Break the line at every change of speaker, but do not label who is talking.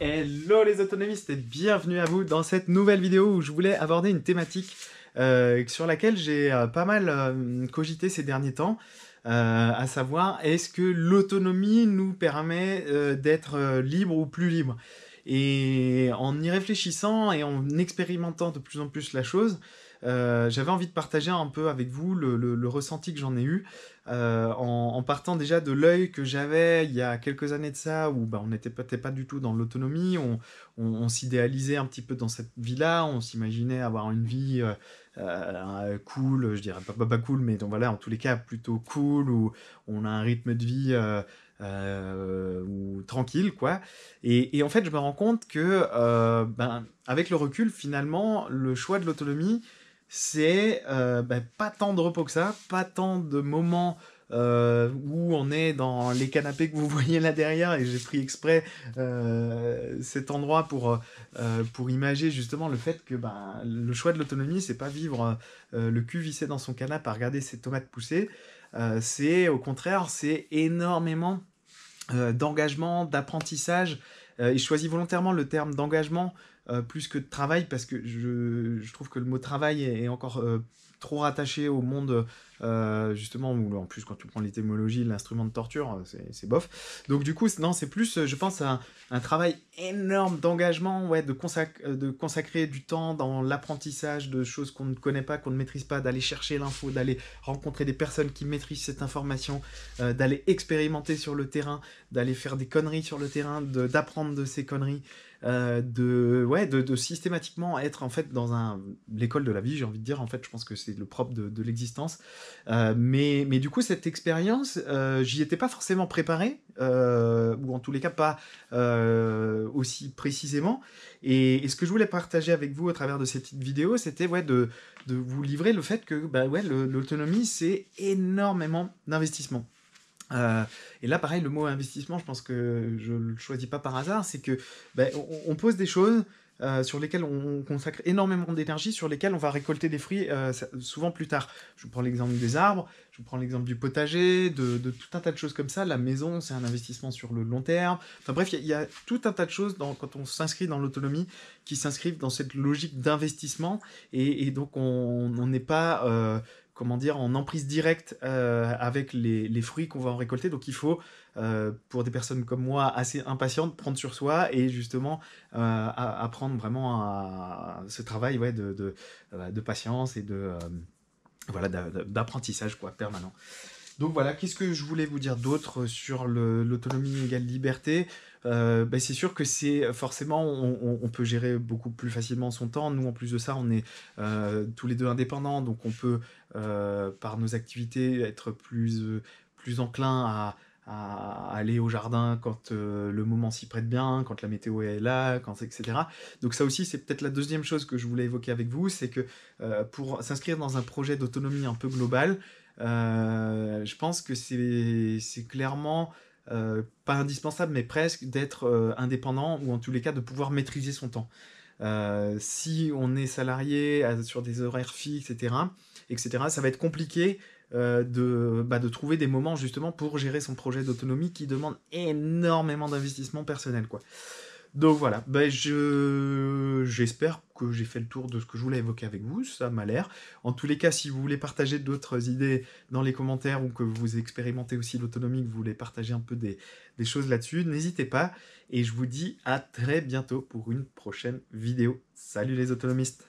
Hello les autonomistes et bienvenue à vous dans cette nouvelle vidéo où je voulais aborder une thématique sur laquelle j'ai pas mal cogité ces derniers temps, à savoir est-ce que l'autonomie nous permet d'être libre ou plus libre? Et en y réfléchissant et en expérimentant de plus en plus la chose, j'avais envie de partager un peu avec vous le ressenti que j'en ai eu, en partant déjà de l'œil que j'avais il y a quelques années de ça, où bah, on n'était peut-être pas du tout dans l'autonomie, on s'idéalisait un petit peu dans cette vie-là, on s'imaginait avoir une vie cool, je dirais pas cool, mais donc voilà, en tous les cas plutôt cool, où on a un rythme de vie ou tranquille, quoi. Et en fait, je me rends compte que, ben, avec le recul, finalement, le choix de l'autonomie, c'est ben, pas tant de repos que ça, pas tant de moments où on est dans les canapés que vous voyez là derrière, et j'ai pris exprès cet endroit pour imager justement le fait que ben, le choix de l'autonomie, c'est pas vivre le cul vissé dans son canapé à regarder ses tomates pousser, c'est au contraire, c'est énormément d'engagement, d'apprentissage. Et je choisis volontairement le terme d'engagement plus que de travail parce que je trouve que le mot travail est encore trop rattaché au monde, justement, où en plus quand tu prends l'étymologie, l'instrument de torture, c'est bof. Donc du coup, non, c'est plus, je pense, un travail énorme d'engagement, ouais, de consacrer du temps dans l'apprentissage de choses qu'on ne connaît pas, qu'on ne maîtrise pas, d'aller chercher l'info, d'aller rencontrer des personnes qui maîtrisent cette information, d'aller expérimenter sur le terrain, d'aller faire des conneries sur le terrain, d'apprendre de ces conneries, de systématiquement être en fait dans l'école de la vie, j'ai envie de dire. En fait, je pense que c'est le propre de l'existence. Mais du coup, cette expérience, j'y étais pas forcément préparé, ou en tous les cas pas aussi précisément. Et ce que je voulais partager avec vous à travers de cette petite vidéo, c'était ouais, de vous livrer le fait que bah, ouais, l'autonomie, c'est énormément d'investissement. Et là, pareil, le mot investissement, je pense que je le choisis pas par hasard, c'est que ben, on pose des choses sur lesquelles on consacre énormément d'énergie, sur lesquelles on va récolter des fruits souvent plus tard. Je vous prends l'exemple des arbres, je vous prends l'exemple du potager, de tout un tas de choses comme ça. La maison, c'est un investissement sur le long terme. Enfin bref, il y a tout un tas de choses quand on s'inscrit dans l'autonomie qui s'inscrivent dans cette logique d'investissement. Et donc, on n'est pas comment dire, en emprise directe avec les fruits qu'on va en récolter. Donc il faut, pour des personnes comme moi, assez impatientes, prendre sur soi et justement apprendre vraiment à ce travail ouais, de patience et voilà, d'apprentissage quoi, permanent. Donc voilà, qu'est-ce que je voulais vous dire d'autre sur l'autonomie égale liberté? Ben c'est sûr que c'est forcément, on peut gérer beaucoup plus facilement son temps. Nous, en plus de ça, on est tous les deux indépendants, donc on peut, par nos activités, être plus enclin à aller au jardin quand le moment s'y prête bien, quand la météo est là, etc. Donc ça aussi, c'est peut-être la deuxième chose que je voulais évoquer avec vous, c'est que pour s'inscrire dans un projet d'autonomie un peu global, je pense que c'est clairement pas indispensable, mais presque d'être indépendant ou en tous les cas de pouvoir maîtriser son temps. Si on est salarié sur des horaires fixes, etc., ça va être compliqué de trouver des moments justement pour gérer son projet d'autonomie qui demande énormément d'investissement personnel, quoi. Donc voilà, ben j'espère que j'ai fait le tour de ce que je voulais évoquer avec vous, ça m'a l'air. En tous les cas, si vous voulez partager d'autres idées dans les commentaires ou que vous expérimentez aussi l'autonomie, que vous voulez partager un peu des choses là-dessus, n'hésitez pas. Et je vous dis à très bientôt pour une prochaine vidéo. Salut les autonomistes!